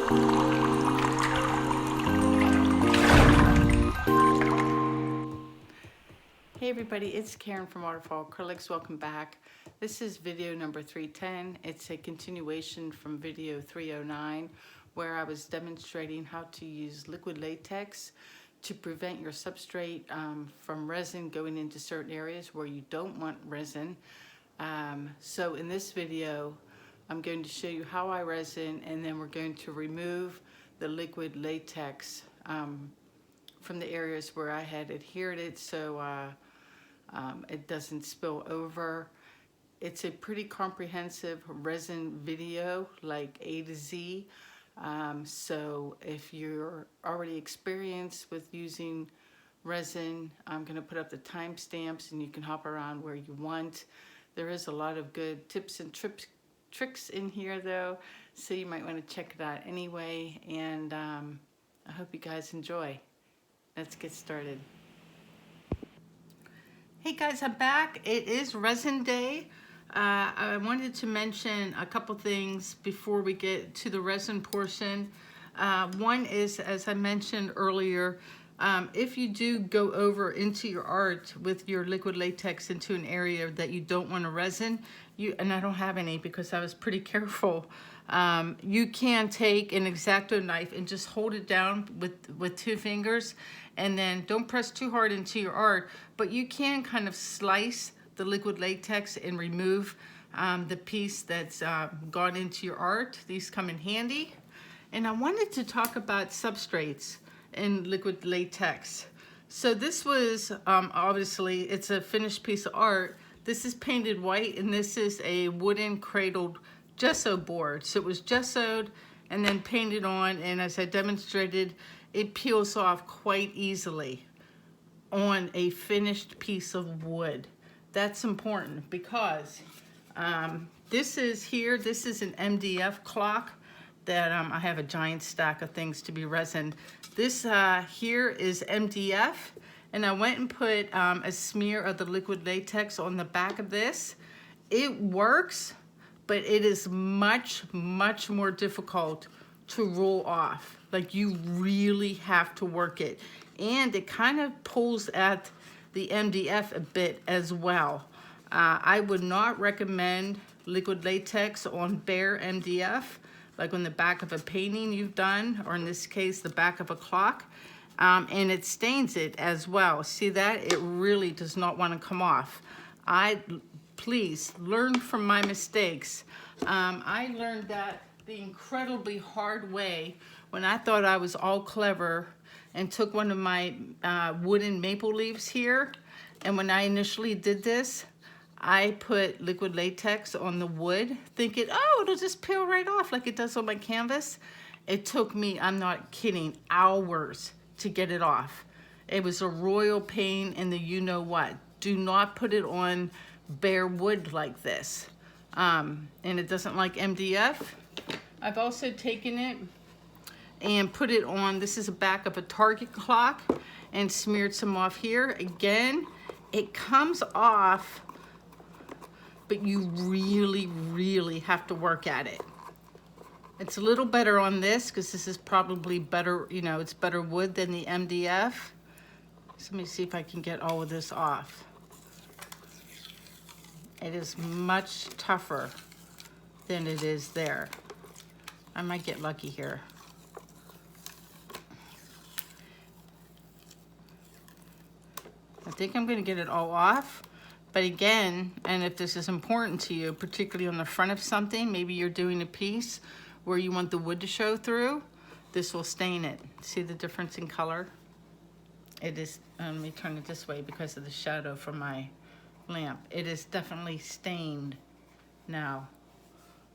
Hey everybody, it's Karen from Waterfall Acrylics. Welcome back. This is video number 310. It's a continuation from video 309 where I was demonstrating how to use liquid latex to prevent your substrate from resin going into certain areas where you don't want resin. So in this video, I'm going to show you how I resin, and then we're going to remove the liquid latex from the areas where I had adhered it so it doesn't spill over. It's a pretty comprehensive resin video, like A to Z. So if you're already experienced with using resin, I'm going to put up the timestamps and you can hop around where you want. There is a lot of good tips and tricks in here though, so you might want to check it out anyway, and I hope you guys enjoy. Let's get started. Hey guys, I'm back. It is resin day. I wanted to mention a couple things before we get to the resin portion. One is, as I mentioned earlier, if you do go over into your art with your liquid latex into an area that you don't want to resin, and I don't have any because I was pretty careful, you can take an X-Acto knife and just hold it down with 2 fingers, and then don't press too hard into your art, but you can kind of slice the liquid latex and remove the piece that's gone into your art. These come in handy. And I wanted to talk about substrates in liquid latex. So this was, obviously, it's a finished piece of art. This is painted white, and this is a wooden cradled gesso board. So it was gessoed and then painted on, and as I demonstrated, it peels off quite easily on a finished piece of wood. That's important because this is an MDF clock that I have a giant stack of things to be resined. This here is MDF, and I went and put a smear of the liquid latex on the back of this. It works, but it is much, much more difficult to roll off. Like, you really have to work it. And it kind of pulls at the MDF a bit as well. I would not recommend liquid latex on bare MDF, like on the back of a painting you've done, or in this case, the back of a clock. And it stains it as well. See that? It really does not want to come off. Please learn from my mistakes. I learned that the incredibly hard way when I thought I was all clever and took one of my wooden maple leaves here. And when I initially did this, I put liquid latex on the wood thinking, oh, it'll just peel right off like it does on my canvas. It took me, I'm not kidding, hours to get it off. It was a royal pain in the you-know-what. Do not put it on bare wood like this. And it doesn't like MDF. I've also taken it and put it on, this is the back of a Target clock, and smeared some off here. Again, it comes off, but you really, really have to work at it. It's a little better on this because this is probably better, you know, it's better wood than the MDF. So let me see if I can get all of this off. It is much tougher than it is there. I might get lucky here. I think I'm going to get it all off. But again, and if this is important to you, particularly on the front of something, maybe you're doing a piece where you want the wood to show through, this will stain it. See the difference in color? It is, let me turn it this way because of the shadow from my lamp. It is definitely stained now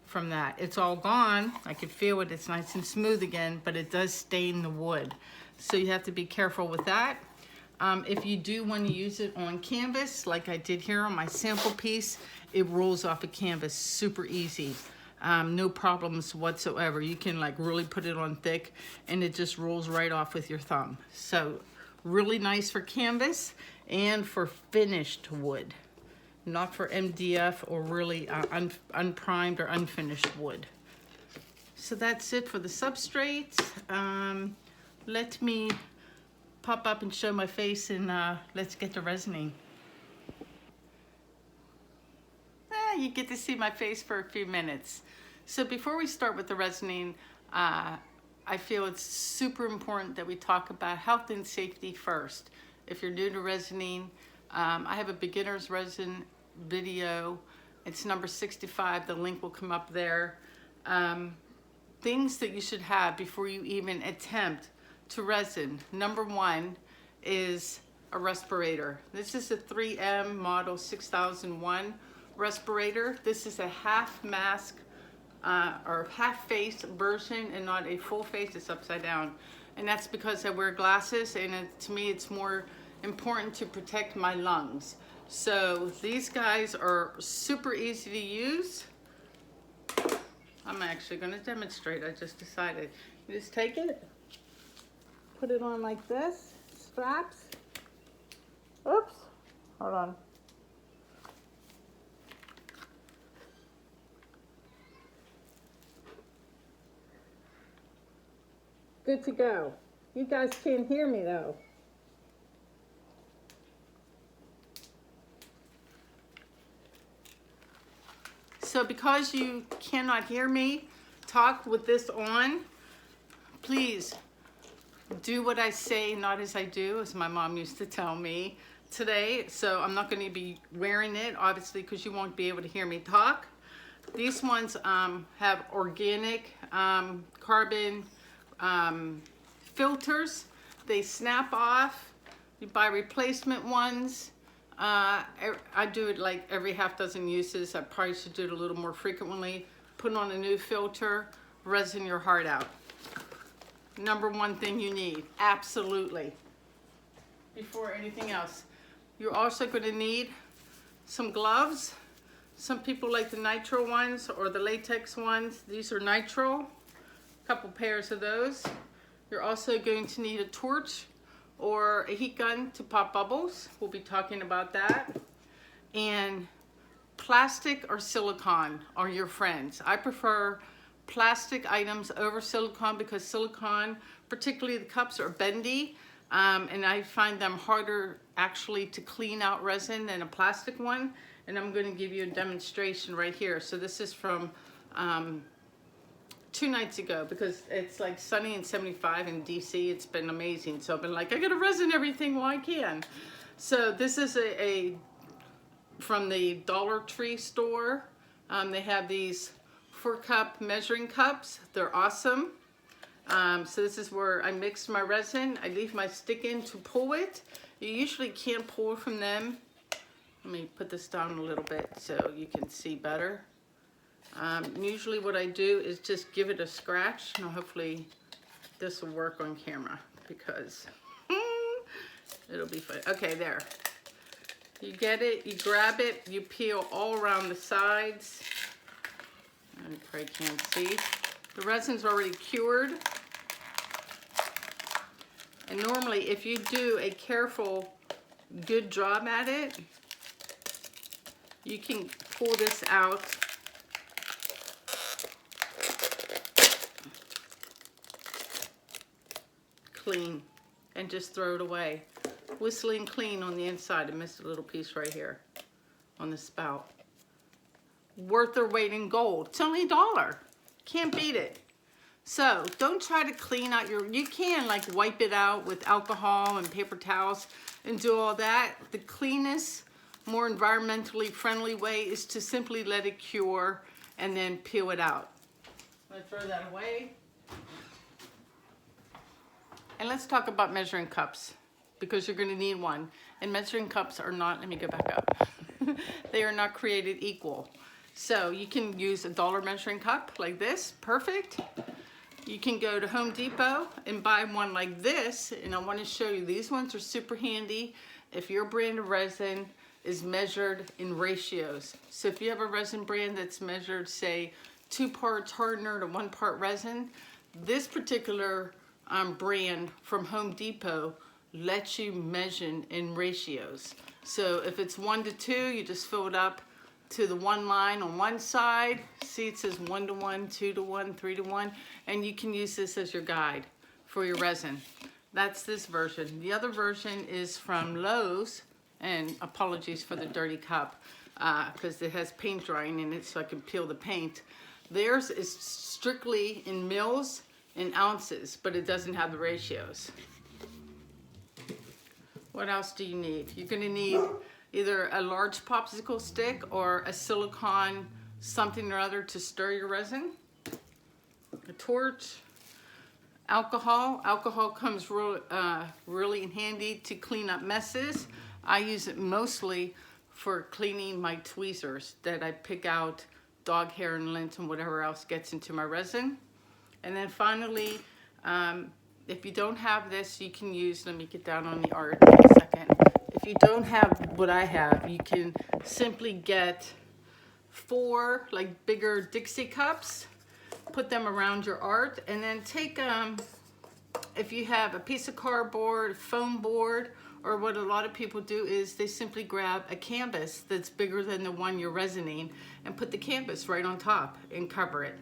from that. It's all gone. I can feel it. It's nice and smooth again, but it does stain the wood. So you have to be careful with that. If you do want to use it on canvas, like I did here on my sample piece, it rolls off a canvas super easy. No problems whatsoever. You can like really put it on thick and it just rolls right off with your thumb. So really nice for canvas and for finished wood, not for MDF or really unprimed or unfinished wood. So that's it for the substrates. Let me pop up and show my face, and let's get to resining. You get to see my face for a few minutes. So before we start with the resining, I feel it's super important that we talk about health and safety first. If you're new to resining, I have a beginner's resin video. It's number 65. The link will come up there. Things that you should have before you even attempt to resin. Number one is a respirator. This is a 3M model 6001 respirator. This is a half mask or half face version and not a full face. It's upside down, and that's because I wear glasses, and to me it's more important to protect my lungs. So these guys are super easy to use. I'm actually going to demonstrate. I just decided. You just take it, put it on like this, straps. Oops, hold on. Good to go. You guys can't hear me though. So because you cannot hear me talk with this on, please do what I say, not as I do, as my mom used to tell me today. So I'm not going to be wearing it, obviously, because you won't be able to hear me talk. These ones have organic carbon filters. They snap off. You buy replacement ones. I do it like every half dozen uses. I probably should do it a little more frequently. Put on a new filter, resin your heart out. Number one thing you need, absolutely, before anything else. You're also going to need some gloves. Some people like the nitrile ones or the latex ones. These are nitrile. A couple pairs of those. You're also going to need a torch or a heat gun to pop bubbles. We'll be talking about that. And plastic or silicone are your friends. I prefer plastic items over silicone because silicone, particularly the cups, are bendy, and I find them harder actually to clean out resin than a plastic one. And I'm going to give you a demonstration right here. So this is from 2 nights ago, because it's like sunny and 75 in DC. It's been amazing. So I've been like, I gotta resin everything while I can. So this is from the Dollar Tree store. They have these 4-cup measuring cups. They're awesome. So this is where I mix my resin. I leave my stick in to pull it. You usually can't pull from them. Let me put this down a little bit so you can see better. Usually what I do is just give it a scratch. Now hopefully this will work on camera because it'll be fun. Okay, there. You get it, you grab it, you peel all around the sides. You probably can't see. The resin's already cured. And normally if you do a careful, good job at it, you can pull this out clean and just throw it away. Whistling clean on the inside. I missed a little piece right here on the spout. Worth their weight in gold. It's only $1. Can't beat it. So don't try to clean out you can like wipe it out with alcohol and paper towels and do all that. The cleanest, more environmentally friendly way is to simply let it cure and then peel it out. I'm gonna throw that away. And let's talk about measuring cups, because you're going to need one. And measuring cups are not, let me go back up. They are not created equal. So you can use a $1 measuring cup like this, perfect. You can go to Home Depot and buy one like this, and I want to show you, these ones are super handy if your brand of resin is measured in ratios. So if you have a resin brand that's measured, say, 2 parts hardener to 1 part resin, this particular brand from Home Depot lets you measure in ratios. So if it's 1 to 2, you just fill it up to the one line on one side. See, it says 1 to 1, 2 to 1, 3 to 1, and you can use this as your guide for your resin. That's this version. The other version is from Lowe's, and apologies for the dirty cup because it has paint drying in it so I can peel the paint. Theirs is strictly in mils and ounces, but it doesn't have the ratios. What else do you need? You're gonna need either a large popsicle stick or a silicone something or other to stir your resin, a torch, alcohol. Alcohol comes really in handy to clean up messes. I use it mostly for cleaning my tweezers that I pick out dog hair and lint and whatever else gets into my resin. And then finally, if you don't have this, you can use, let me get down on the art in a second. If you don't have what I have, you can simply get 4 like bigger Dixie cups, put them around your art, and then take, if you have a piece of cardboard, foam board, or what a lot of people do is they simply grab a canvas that's bigger than the one you're resining and put the canvas right on top and cover it.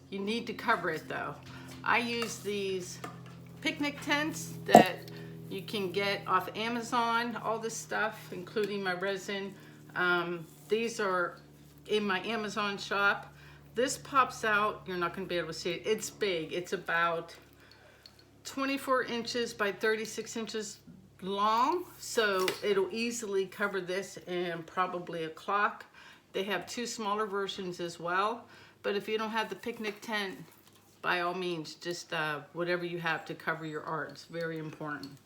You need to cover it though. I use these picnic tents that you can get off Amazon, all this stuff, including my resin. These are in my Amazon shop. This pops out, you're not gonna be able to see it. It's big, it's about 24 inches by 36 inches long, so it'll easily cover this and probably a clock. They have 2 smaller versions as well, but if you don't have the picnic tent, by all means, just whatever you have to cover your art. It's very important.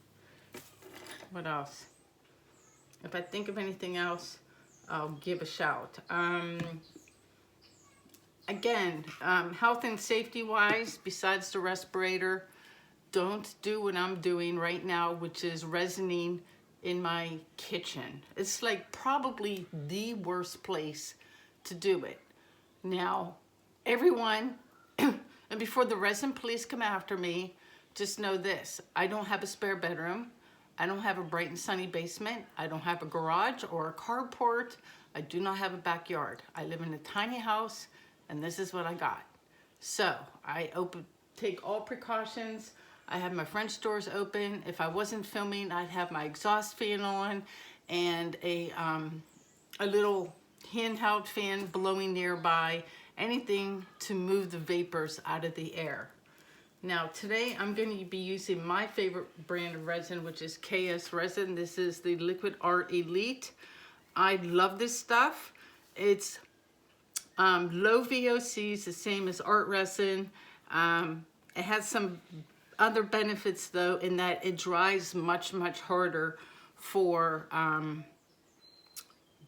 What else? If I think of anything else, I'll give a shout. Again, health and safety wise, besides the respirator, don't do what I'm doing right now, which is resining in my kitchen. It's like probably the worst place to do it. Now, everyone, and before the resin police come after me, just know this: I don't have a spare bedroom. I don't have a bright and sunny basement. I don't have a garage or a carport. I do not have a backyard. I live in a tiny house, and this is what I got. So I take all precautions. I have my French doors open. If I wasn't filming, I'd have my exhaust fan on and a little handheld fan blowing nearby, anything to move the vapors out of the air. Now today I'm going to be using my favorite brand of resin, which is KS Resin. This is the Liquid Art Elite. I love this stuff. It's low VOCs, the same as art resin. It has some other benefits though, in that it dries much harder for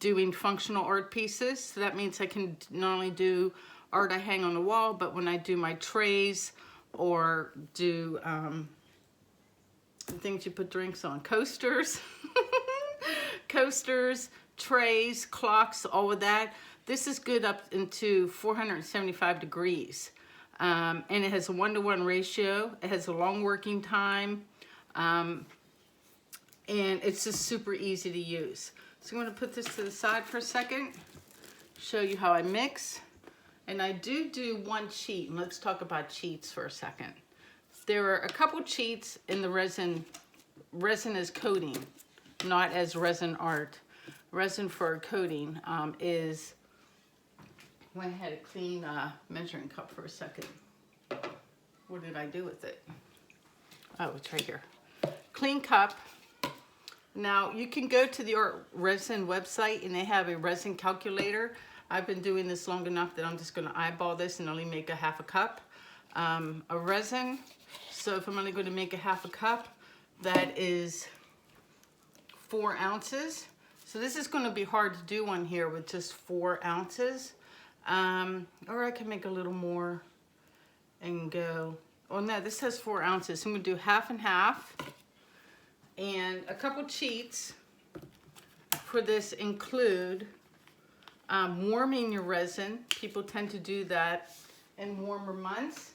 doing functional art pieces. So that means I can not only do art I hang on the wall, but when I do my trays or do things you put drinks on, coasters, coasters, trays, clocks, all of that. This is good up into 475 degrees. And it has a 1-to-1 ratio. It has a long working time. And it's just super easy to use. So I'm going to put this to the side for a second, show you how I mix. And I do one cheat, and let's talk about cheats for a second. There are a couple cheats in the resin. Resin as coating, not as resin art. Resin for coating is, went ahead and clean measuring cup for a second. What did I do with it? Oh, it's right here. Clean cup. Now you can go to the Art Resin website and they have a resin calculator. I've been doing this long enough that I'm just going to eyeball this and only make a half a cup. A resin, so if I'm only going to make a half a cup, that is 4 ounces. So this is going to be hard to do one here with just 4 ounces. Or I can make a little more and go, oh no, this has 4 ounces. So I'm going to do half and half. And a couple cheats for this include warming your resin. People tend to do that in warmer months.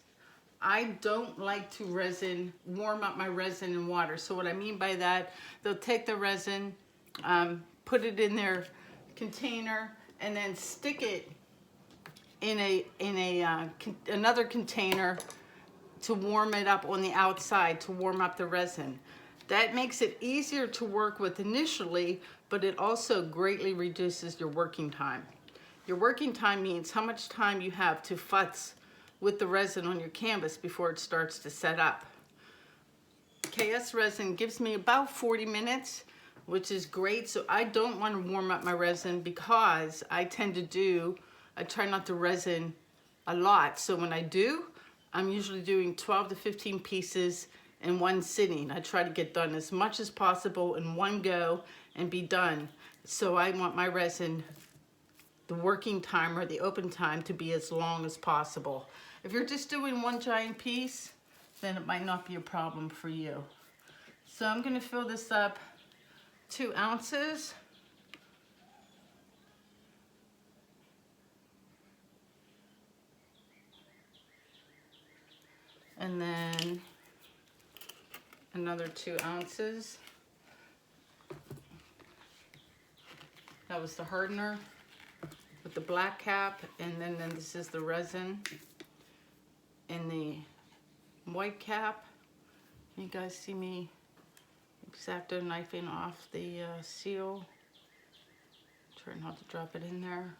I don't like to warm up my resin in water. So what I mean by that, they'll take the resin, put it in their container, and then stick it in another container to warm it up on the outside, to warm up the resin. That makes it easier to work with initially, but it also greatly reduces your working time. Your working time means how much time you have to futz with the resin on your canvas before it starts to set up. KS resin gives me about 40 minutes, which is great. So I don't want to warm up my resin because I try not to resin a lot. So when I do, I'm usually doing 12 to 15 pieces in one sitting. I try to get done as much as possible in one go and be done. So I want my resin, the working time or the open time, to be as long as possible. If you're just doing one giant piece, then it might not be a problem for you. So I'm going to fill this up 2 ounces. And then another 2 ounces. That was the hardener with the black cap, and then this is the resin in the white cap. You guys see me X-Acto knifing off the seal. Try not to drop it in there.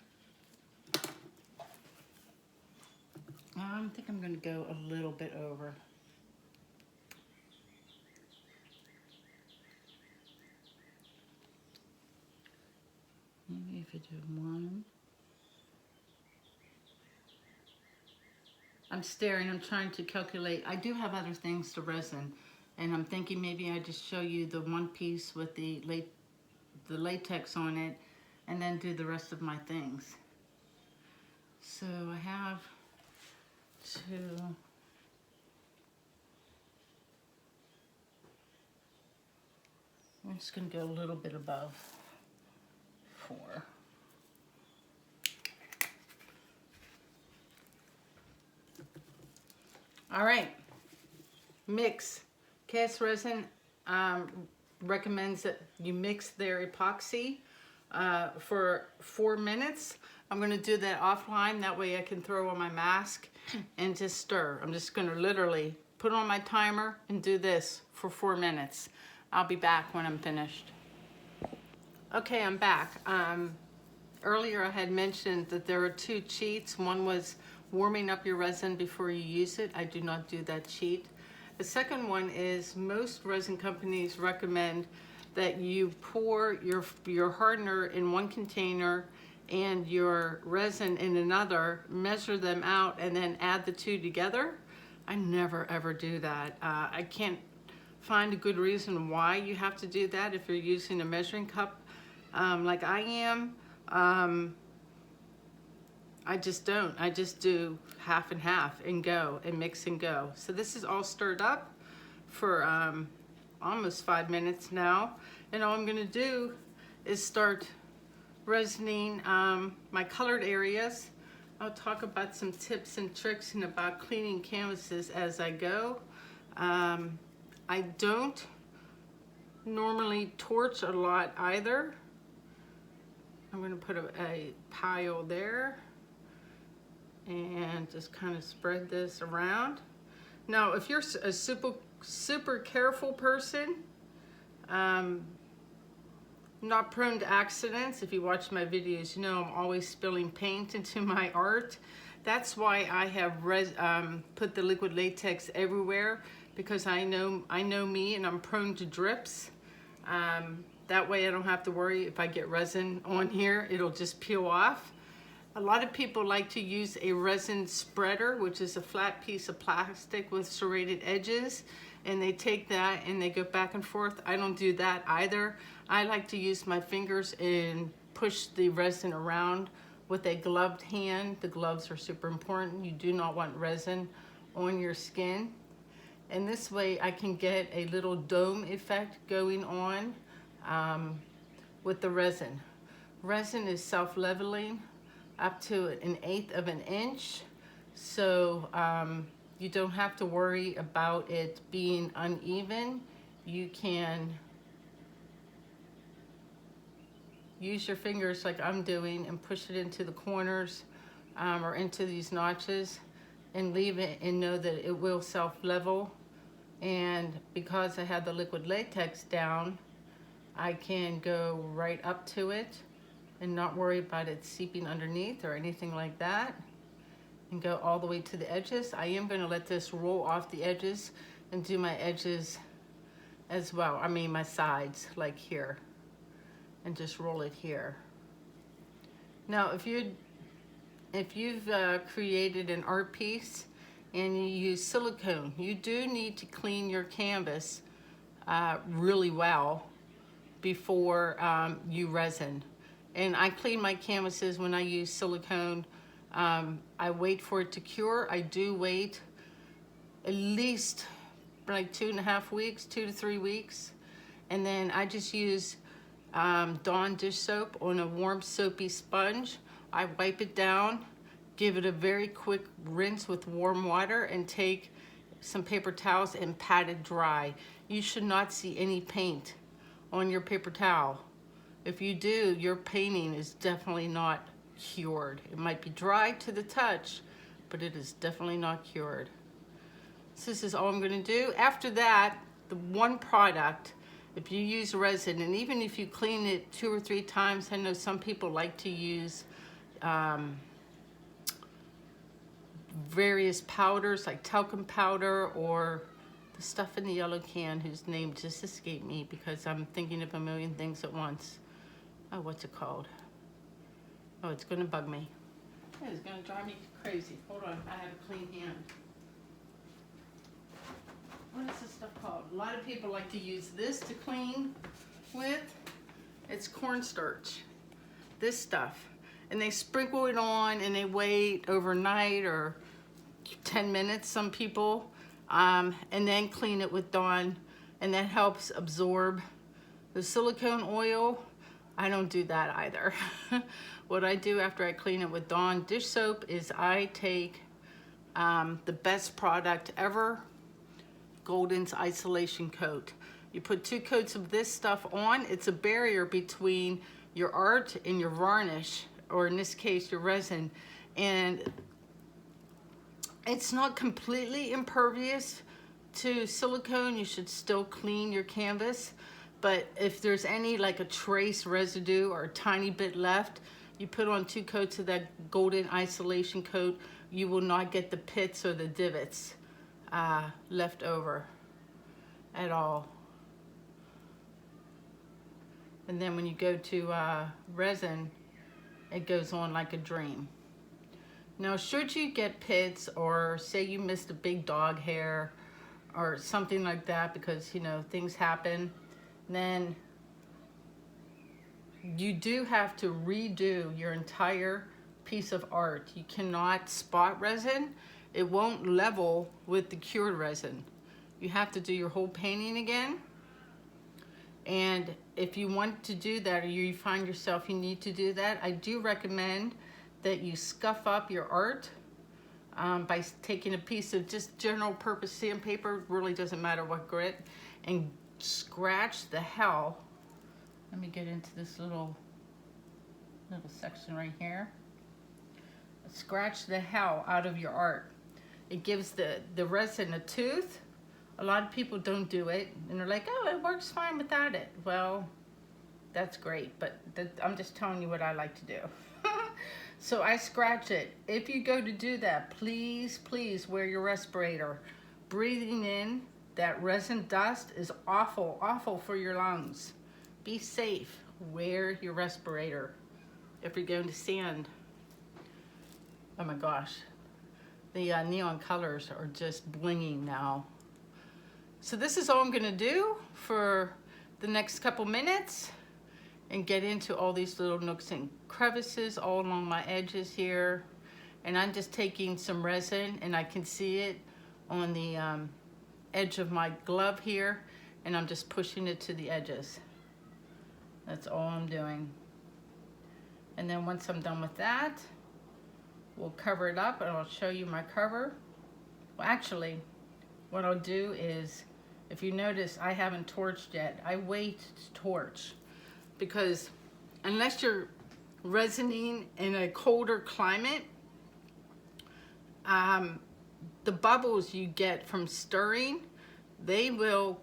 I think I'm going to go a little bit over. Maybe if you do 1. I'm staring, I'm trying to calculate. I do have other things to resin, and I'm thinking maybe I just show you the one piece with the latex on it, and then do the rest of my things. So I have I'm just going to go a little bit above 4. All right, mix. KS Resin recommends that you mix their epoxy for 4 minutes. I'm going to do that offline. That way I can throw on my mask and just stir. I'm just going to literally put on my timer and do this for 4 minutes. I'll be back when I'm finished. Okay, I'm back. Earlier I had mentioned that there are 2 cheats. One was warming up your resin before you use it. I do not do that cheat. The second one is most resin companies recommend that you pour your hardener in one container and your resin in another, measure them out, and then add the 2 together. I never ever do that. I can't find a good reason why you have to do that if you're using a measuring cup like I am. I just don't. I just do half and half and go and mix and go. So this is all stirred up for almost 5 minutes now. And all I'm going to do is start resining my colored areas. I'll talk about some tips and tricks and about cleaning canvases as I go. I don't normally torch a lot either. I'm going to put a pile there and just kind of spread this around. Now, if you're a super careful person, not prone to accidents, if you watch my videos, you know I'm always spilling paint into my art. That's why I have put the liquid latex everywhere, because I know me and I'm prone to drips. That way I don't have to worry if I get resin on here, it'll just peel off. A lot of people like to use a resin spreader, which is a flat piece of plastic with serrated edges, and they take that and they go back and forth. I don't do that either. I like to use my fingers and push the resin around with a gloved hand. The gloves are super important. You do not want resin on your skin. And this way I can get a little dome effect going on with the resin. Resin is self-leveling up to 1/8 of an inch, so you don't have to worry about it being uneven. You can use your fingers like I'm doing and push it into the corners or into these notches and leave it and know that it will self-level. And because I have the liquid latex down, I can go right up to it and not worry about it seeping underneath or anything like that, and go all the way to the edges. I am going to let this roll off the edges and do my edges as well. I mean my sides, like here, and just roll it here. Now if you've created an art piece and you use silicone, you do need to clean your canvas really well before you resin. And I clean my canvases when I use silicone. I wait for it to cure. I do wait at least like 2.5 weeks, 2 to 3 weeks. And then I just use Dawn dish soap on a warm soapy sponge. I wipe it down, give it a very quick rinse with warm water, and take some paper towels and pat it dry. You should not see any paint on your paper towel. If you do, your painting is definitely not cured. It might be dry to the touch, but it is definitely not cured. So this is all I'm going to do. After that, the one product, if you use resin, and even if you clean it 2 or 3 times, I know some people like to use various powders like talcum powder or the stuff in the yellow can whose name just escaped me because I'm thinking of a million things at once. Oh, what's it called? Oh, it's gonna bug me. It's gonna drive me crazy. Hold on, I have a clean hand. What is this stuff called? A lot of people like to use this to clean with. It's cornstarch, this stuff. And they sprinkle it on and they wait overnight or 10 minutes, some people, and then clean it with Dawn, and that helps absorb the silicone oil. I don't do that either. What I do after I clean it with Dawn dish soap is I take the best product ever, Golden's Isolation Coat. You put 2 coats of this stuff on. It's a barrier between your art and your varnish, or in this case, your resin. And it's not completely impervious to silicone. You should still clean your canvas. But if there's any like a trace residue or a tiny bit left, you put on 2 coats of that Golden Isolation Coat, you will not get the pits or the divots left over at all. And then when you go to resin, it goes on like a dream. Now, should you get pits, or say you missed a big dog hair or something like that, because, you know, things happen, then you do have to redo your entire piece of art. You cannot spot resin. It won't level with the cured resin. You have to do your whole painting again. And if you want to do that, or you find yourself you need to do that, I do recommend that you scuff up your art by taking a piece of just general purpose sandpaper, really doesn't matter what grit, and scratch the hell. Let me get into this little section right here. Scratch the hell out of your art. It gives the resin a tooth. A lot of people don't do it, and they're like, oh, it works fine without it. Well, that's great, but I'm just telling you what I like to do. So I scratch it. If you go to do that, please, please wear your respirator. Breathing in that resin dust is awful, awful for your lungs. Be safe. Wear your respirator if you're going to sand. Oh my gosh, the neon colors are just blinging now. So this is all I'm gonna do for the next couple minutes and get into all these little nooks and crevices all along my edges here. And I'm just taking some resin, and I can see it on the edge of my glove here, and I'm just pushing it to the edges. That's all I'm doing. And then once I'm done with that, we'll cover it up, and I'll show you my cover. Well, actually, what I'll do is, if you notice, I haven't torched yet. I wait to torch because unless you're resining in a colder climate, the bubbles you get from stirring, they will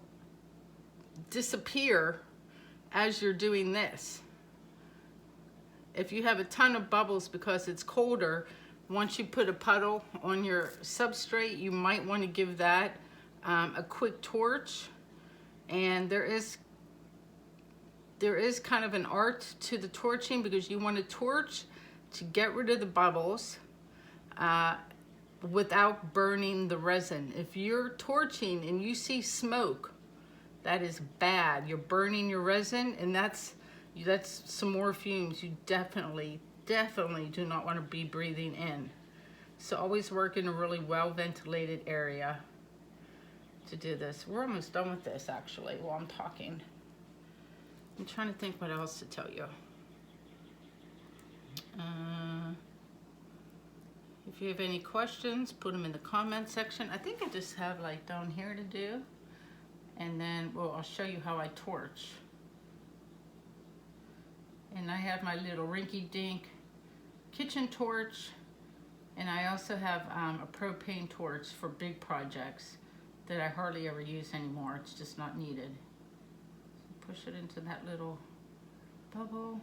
disappear as you're doing this. If you have a ton of bubbles because it's colder, once you put a puddle on your substrate, you might want to give that a quick torch. And there is kind of an art to the torching, because you want to torch to get rid of the bubbles without burning the resin. If you're torching and you see smoke, that is bad. You're burning your resin, and that's some more fumes you definitely do not want to be breathing in. So always work in a really well ventilated area to do this. We're almost done with this actually while I'm talking. I'm trying to think what else to tell you. If you have any questions, put them in the comment section. I think I just have like down here to do. And then, well, I'll show you how I torch. And I have my little rinky-dink kitchen torch. And I also have a propane torch for big projects that I hardly ever use anymore. It's just not needed. So push it into that little bubble.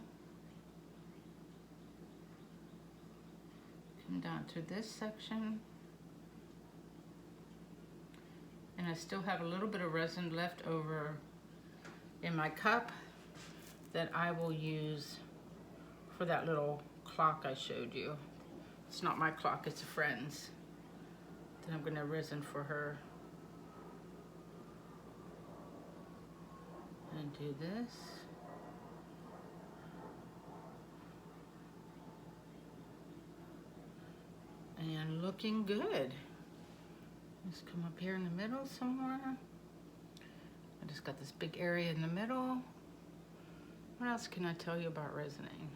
Come down to this section. And I still have a little bit of resin left over in my cup that I will use for that little clock I showed you. It's not my clock, it's a friend's. Then I'm gonna resin for her. And do this. And looking good. Just come up here in the middle somewhere. I just got this big area in the middle. What else can I tell you about resining?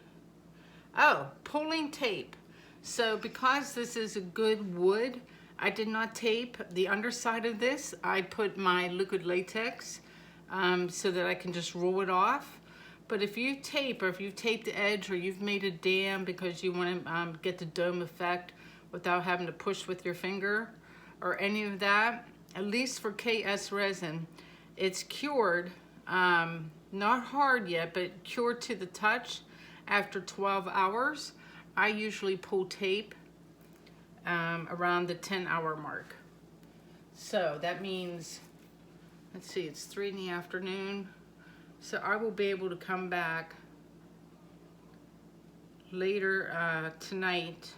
Oh, pulling tape. So because this is a good wood, I did not tape the underside of this. I put my liquid latex so that I can just roll it off. But if you tape, or if you've taped the edge, or you've made a dam because you want to get the dome effect without having to push with your finger or any of that, at least for KS resin, it's cured, not hard yet, but cured to the touch after 12 hours. I usually pull tape around the 10-hour mark. So that means, let's see, it's 3 in the afternoon. So I will be able to come back later tonight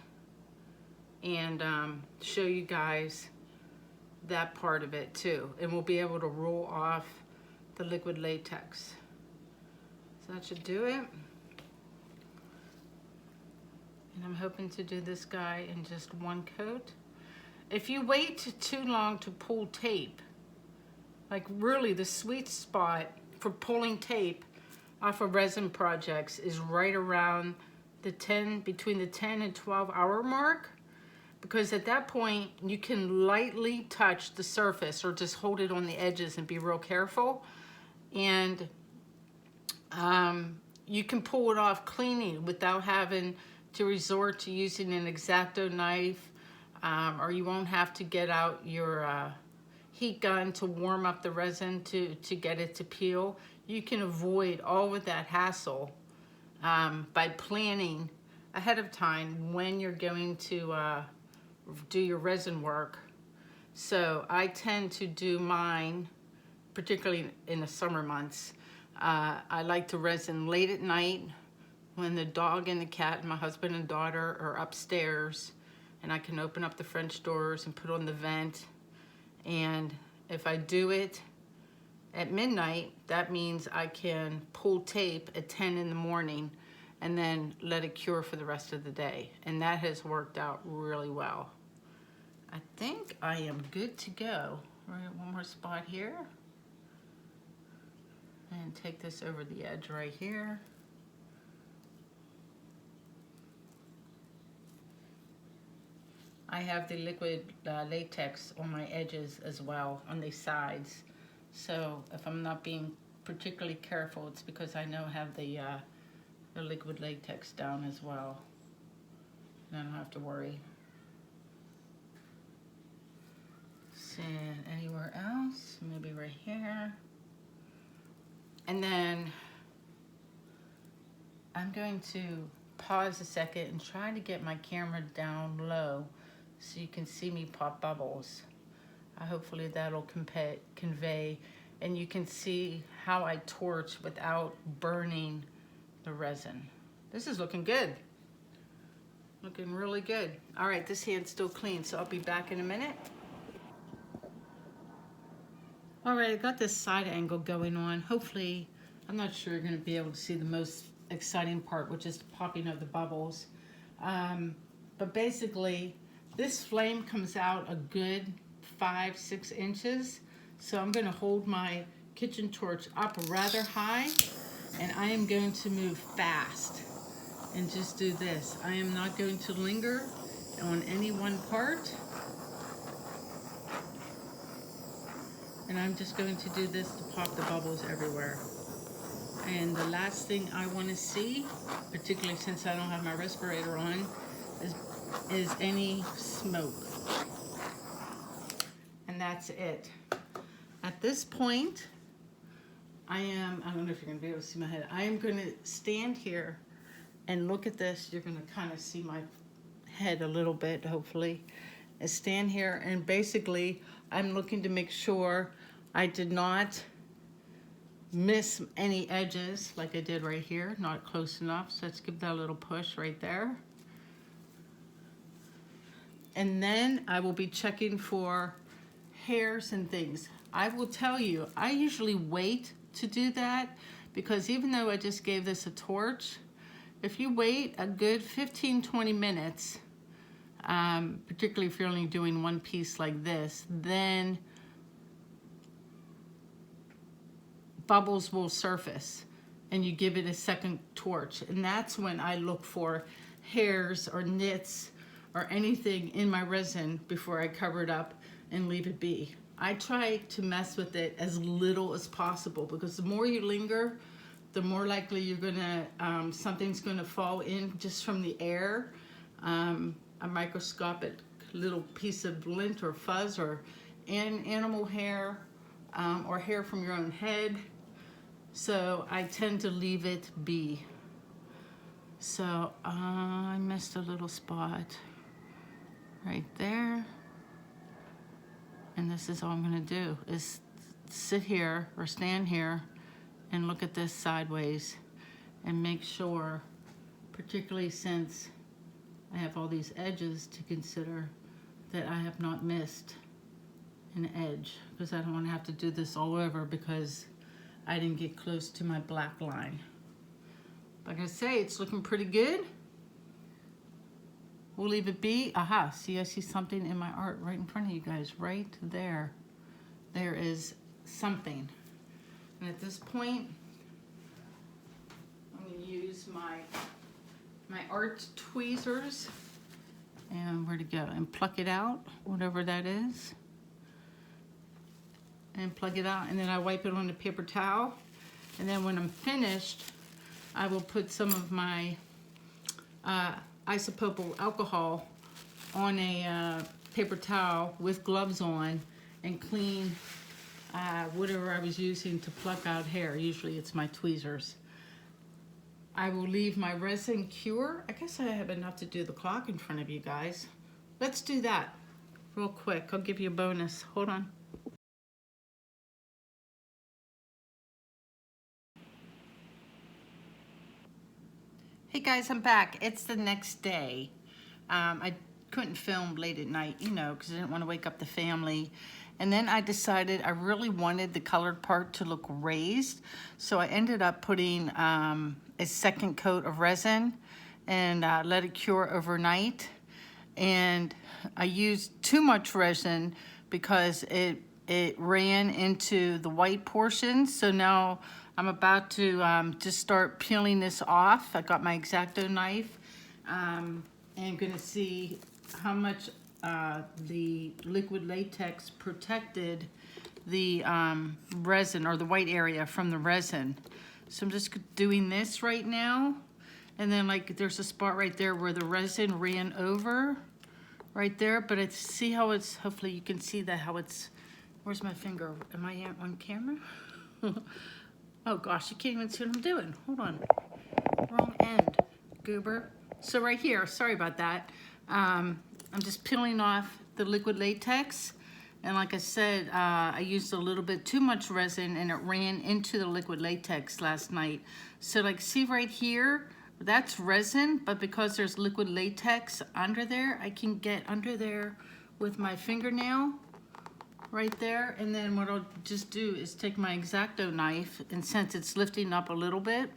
and show you guys that part of it too. And we'll be able to roll off the liquid latex. So that should do it. And I'm hoping to do this guy in just one coat. If you wait too long to pull tape, like really the sweet spot for pulling tape off of resin projects is right around the between the 10 and 12 hour mark, because at that point you can lightly touch the surface or just hold it on the edges and be real careful, and you can pull it off cleanly without having to resort to using an X-Acto knife, or you won't have to get out your heat gun to warm up the resin to get it to peel. You can avoid all of that hassle by planning ahead of time when you're going to do your resin work. So I tend to do mine, particularly in the summer months. I like to resin late at night when the dog and the cat and my husband and daughter are upstairs, and I can open up the French doors and put on the vent. And if I do it at midnight, that means I can pull tape at 10 in the morning and then let it cure for the rest of the day. And that has worked out really well. I think I am good to go. We're at one more spot here. And take this over the edge right here. I have the liquid latex on my edges as well, on the sides. So if I'm not being particularly careful, it's because I know I have the the liquid latex down as well. And I don't have to worry. And anywhere else, maybe right here. And then I'm going to pause a second and try to get my camera down low so you can see me pop bubbles. Hopefully that'll convey, and you can see how I torch without burning the resin. This is looking good. Looking really good. All right, this hand's still clean, so I'll be back in a minute. All right, I got this side angle going on. Hopefully, I'm not sure you're gonna be able to see the most exciting part, which is the popping of the bubbles. But basically, this flame comes out a good 5-6 inches. So I'm gonna hold my kitchen torch up rather high, and I am going to move fast and just do this. I am not going to linger on any one part. And I'm just going to do this to pop the bubbles everywhere. And the last thing I want to see, particularly since I don't have my respirator on, is any smoke. And that's it. At this point, I don't know if you're going to be able to see my head. I am going to stand here and look at this. You're going to kind of see my head a little bit, hopefully. I stand here, and basically I'm looking to make sure I did not miss any edges like I did right here. Not close enough, so let's give that a little push right there. And then I will be checking for hairs and things. I will tell you, I usually wait to do that, because even though I just gave this a torch, if you wait a good 15-20 minutes, particularly if you're only doing one piece like this, then bubbles will surface and you give it a second torch. And that's when I look for hairs or nits or anything in my resin before I cover it up and leave it be. I try to mess with it as little as possible, because the more you linger, the more likely you're gonna, something's gonna fall in just from the air. A microscopic little piece of lint or fuzz or animal hair, or hair from your own head. So I tend to leave it be. So I missed a little spot right there. And this is all I'm gonna do, is sit here or stand here and look at this sideways and make sure, particularly since I have all these edges to consider, that I have not missed an edge, because I don't want to have to do this all over because I didn't get close to my black line. Like I say, it's looking pretty good. We'll leave it be. Aha, see, I see something in my art right in front of you guys, right there. There is something. And at this point, I'm going to use my art tweezers, and where to go, and pluck it out, whatever that is, and plug it out, and then I wipe it on a paper towel, and then when I'm finished, I will put some of my isopropyl alcohol on a paper towel with gloves on and clean whatever I was using to pluck out hair. Usually it's my tweezers. I will leave my resin cure. I guess I have enough to do the clock in front of you guys. Let's do that real quick. I'll give you a bonus. Hold on. Hey guys, I'm back. It's the next day. I couldn't film late at night, you know, because I didn't want to wake up the family. And then I decided I really wanted the colored part to look raised. So I ended up putting a second coat of resin and let it cure overnight. And I used too much resin because it ran into the white portions. So now I'm about to just start peeling this off. I got my X-Acto knife, and I'm gonna see how much the liquid latex protected the resin, or the white area, from the resin. So I'm just doing this right now, And then like there's a spot right there where the resin ran over right there, but it's, see how it's, hopefully you can see that, how it's, where's my finger? Am I on camera? Oh gosh, you can't even see what I'm doing. Hold on, wrong end, goober. So right here, sorry about that. I'm just peeling off the liquid latex. And like I said, I used a little bit too much resin and it ran into the liquid latex last night. So like, see right here, that's resin, but because there's liquid latex under there, I can get under there with my fingernail right there. And then what I'll just do is take my X-Acto knife, and since it's lifting up a little bit,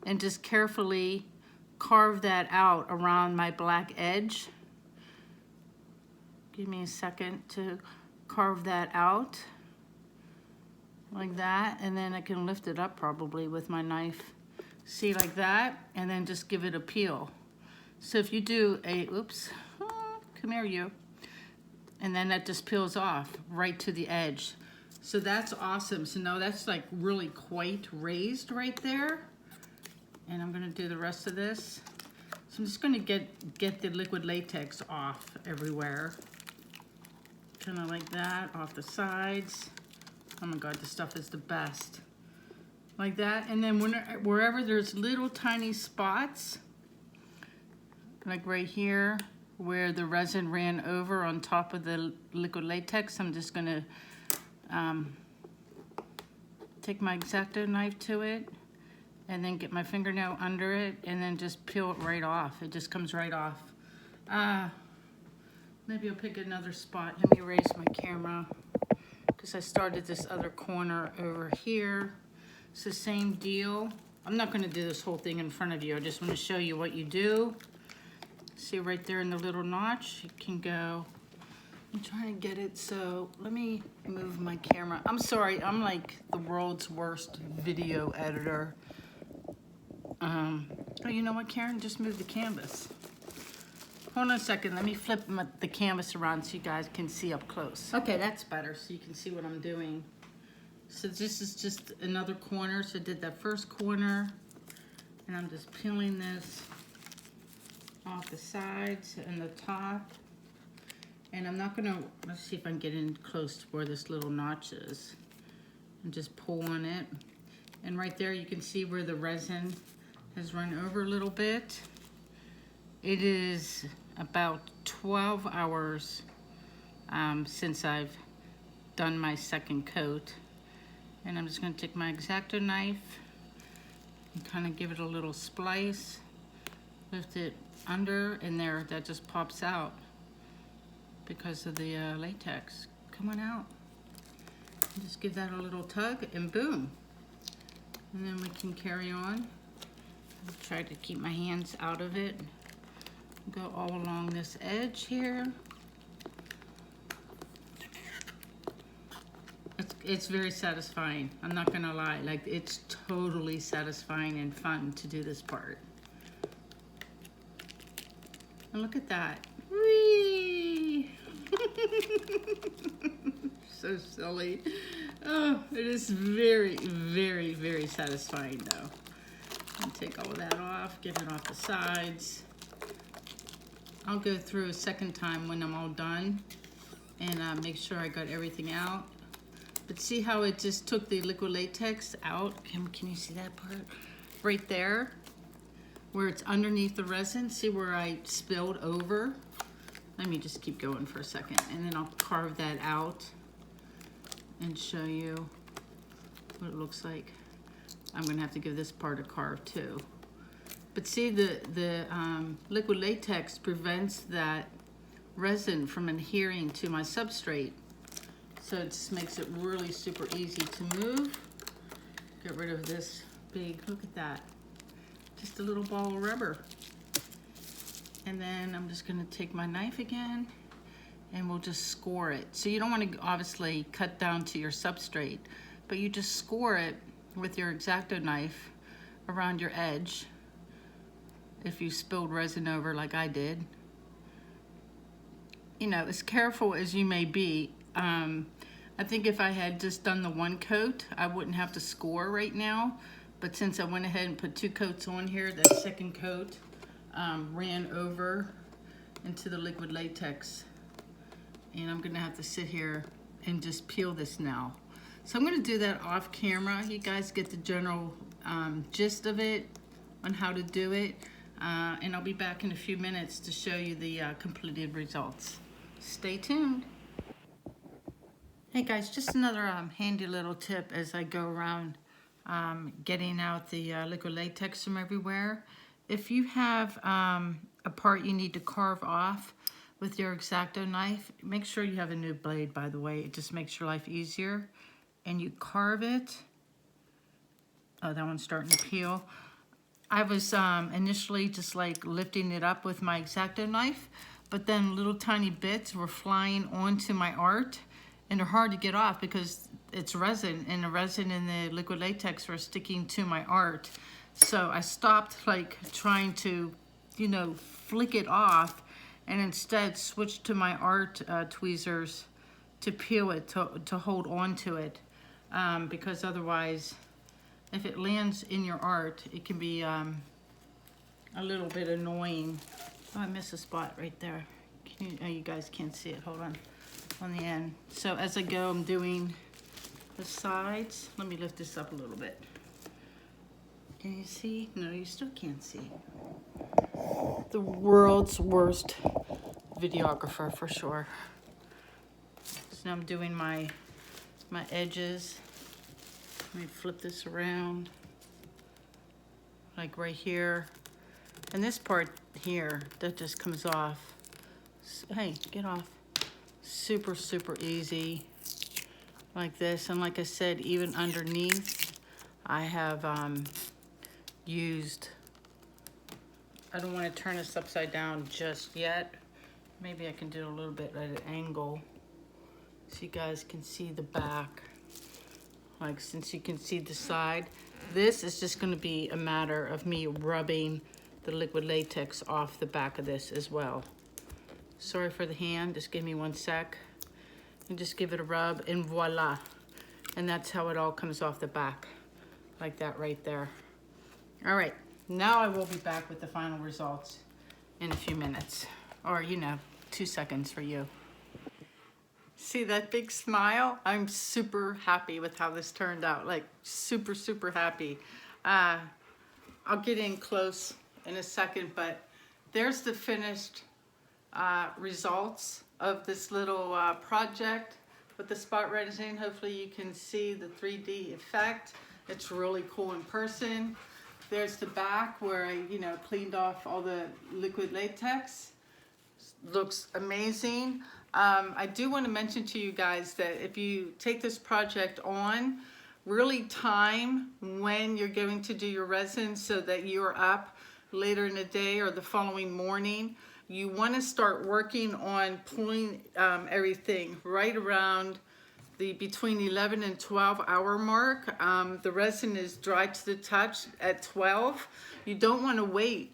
and just carefully carve that out around my black edge. Give me a second to carve that out like that, and then I can lift it up probably with my knife. See, like that, and then just give it a peel. So if you do a, oops, come here you, and then that just peels off right to the edge. So that's awesome. So now that's like really quite raised right there. And I'm gonna do the rest of this. So I'm just gonna get the liquid latex off everywhere. Kind of like that, off the sides. Oh my God, this stuff is the best. Like that, and then wherever there's little tiny spots, like right here, where the resin ran over on top of the liquid latex, I'm just gonna take my X-Acto knife to it, and then get my fingernail under it, and then just peel it right off. It just comes right off. Maybe I'll pick another spot. Let me raise my camera, because I started this other corner over here. It's the same deal. I'm not gonna do this whole thing in front of you. I just wanna show you what you do. See right there in the little notch, you can go. I'm trying to get it, so let me move my camera. I'm sorry, I'm like the world's worst video editor. Oh, you know what, Karen? Just move the canvas. Hold on a second, let me flip the canvas around so you guys can see up close. Okay, that's better, so you can see what I'm doing. So this is just another corner. So I did that first corner, and I'm just peeling this off the sides and the top. And I'm not gonna, let's see if I can get in close to where this little notch is. And just pull on it. And right there you can see where the resin has run over a little bit. It is about 12 hours since I've done my second coat. And I'm just gonna take my X-Acto knife and kind of give it a little splice, lift it under, and there, that just pops out because of the latex. Come on out. And just give that a little tug, and boom. And then we can carry on. I'll try to keep my hands out of it. Go all along this edge here. It's very satisfying. I'm not gonna lie. Like, it's totally satisfying and fun to do this part. And look at that. Whee! So silly. Oh, it is very, very, very satisfying though. I'll take all of that off, get it off the sides. I'll go through a second time when I'm all done and make sure I got everything out. But see how it just took the liquid latex out? Can you see that part? Right there, where it's underneath the resin. See where I spilled over? Let me just keep going for a second, and then I'll carve that out and show you what it looks like. I'm gonna have to give this part a carve too. But see, the liquid latex prevents that resin from adhering to my substrate. So it just makes it really super easy to move. Get rid of this big, look at that. Just a little ball of rubber. And then I'm just gonna take my knife again and we'll just score it. So you don't wanna obviously cut down to your substrate, but you just score it with your X-Acto knife around your edge. If you spilled resin over like I did. You know, as careful as you may be, I think if I had just done the one coat, I wouldn't have to score right now. but since I went ahead and put 2 coats on here, that second coat ran over into the liquid latex. And I'm gonna have to sit here and just peel this now. So I'm gonna do that off camera. You guys get the general gist of it on how to do it. And I'll be back in a few minutes to show you the completed results. Stay tuned. Hey guys, just another handy little tip as I go around getting out the liquid latex from everywhere. If you have a part you need to carve off with your X-Acto knife, make sure you have a new blade, by the way. It just makes your life easier. And you carve it. Oh, that one's starting to peel. I was initially just like lifting it up with my X-Acto knife, but then little tiny bits were flying onto my art, and they're hard to get off because it's resin, and the resin and the liquid latex were sticking to my art. So I stopped like trying to, you know, flick it off, and instead switched to my art tweezers to peel it, to hold on to it, because otherwise, if it lands in your art, it can be a little bit annoying. Oh, I missed a spot right there. You guys can't see it, hold on the end. So as I go, I'm doing the sides. Let me lift this up a little bit. Can you see? No, you still can't see. The world's worst videographer for sure. So now I'm doing my edges. Let me flip this around, like right here. And this part here, that just comes off. Hey, get off. Super, super easy, like this. And like I said, even underneath, I have used, I don't want to turn this upside down just yet. Maybe I can do a little bit at an angle so you guys can see the back. Like, since you can see the side, this is just going to be a matter of me rubbing the liquid latex off the back of this as well. Sorry for the hand, just give me 1 sec. And just give it a rub, and voila. And that's how it all comes off the back, like that right there. All right, now I will be back with the final results in a few minutes. Or, you know, 2 seconds for you. See that big smile? I'm super happy with how this turned out. Like, super, super happy. I'll get in close in a second, but there's the finished results of this little project with the spot resin. Hopefully you can see the 3D effect. It's really cool in person. There's the back where I, you know, cleaned off all the liquid latex. Looks amazing. I do want to mention to you guys that if you take this project on, really time when you're going to do your resin so that you're up later in the day or the following morning. You want to start working on pulling everything right around the between 11 and 12 hour mark. The resin is dry to the touch at 12. You don't want to wait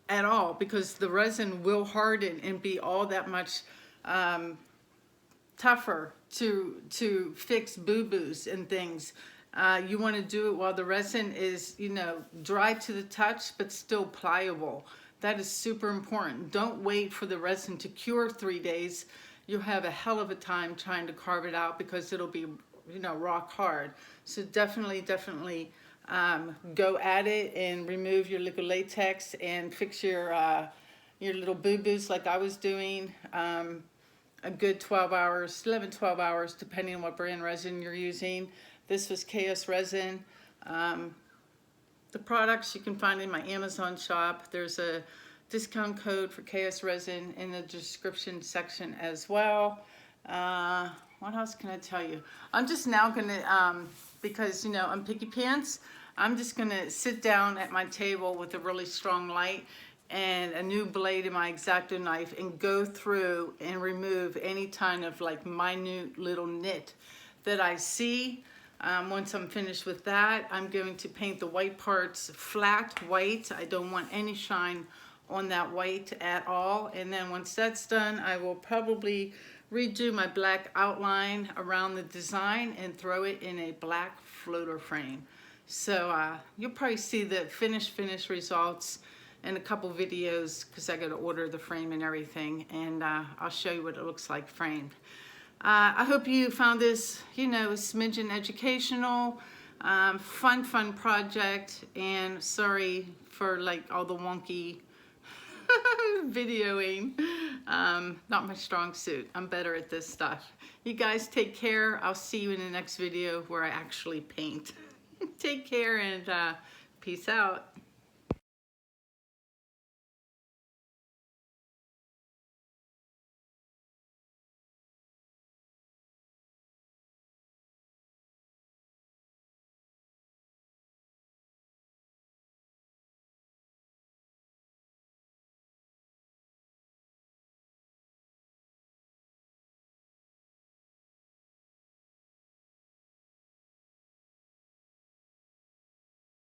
at all because the resin will harden and be all that much tougher to fix boo-boos and things. You want to do it while the resin is, you know, dry to the touch but still pliable. That is super important. Don't wait for the resin to cure 3 days. You'll have a hell of a time trying to carve it out because it'll be, you know, rock hard. So definitely go at it and remove your liquid latex and fix your little boo-boos like I was doing. A good 12 hours, 11, 12 hours, depending on what brand resin you're using. This was Chaos Resin. The products you can find in my Amazon shop. There's a discount code for Chaos Resin in the description section as well. What else can I tell you? I'm just now gonna, because, you know, I'm picky pants, I'm just gonna sit down at my table with a really strong light and a new blade in my X-Acto knife and go through and remove any kind of like minute little nit that I see. Once I'm finished with that, I'm going to paint the white parts flat white. I don't want any shine on that white at all. And then once that's done, I will probably redo my black outline around the design and throw it in a black floater frame. So you'll probably see the finished results in a couple videos because I got to order the frame and everything, and I'll show you what it looks like framed. I hope you found this, you know, a smidgen educational, fun project, and sorry for like all the wonky videoing. Not my strong suit. I'm better at this stuff. You guys take care. I'll see you in the next video where I actually paint. Take care and peace out.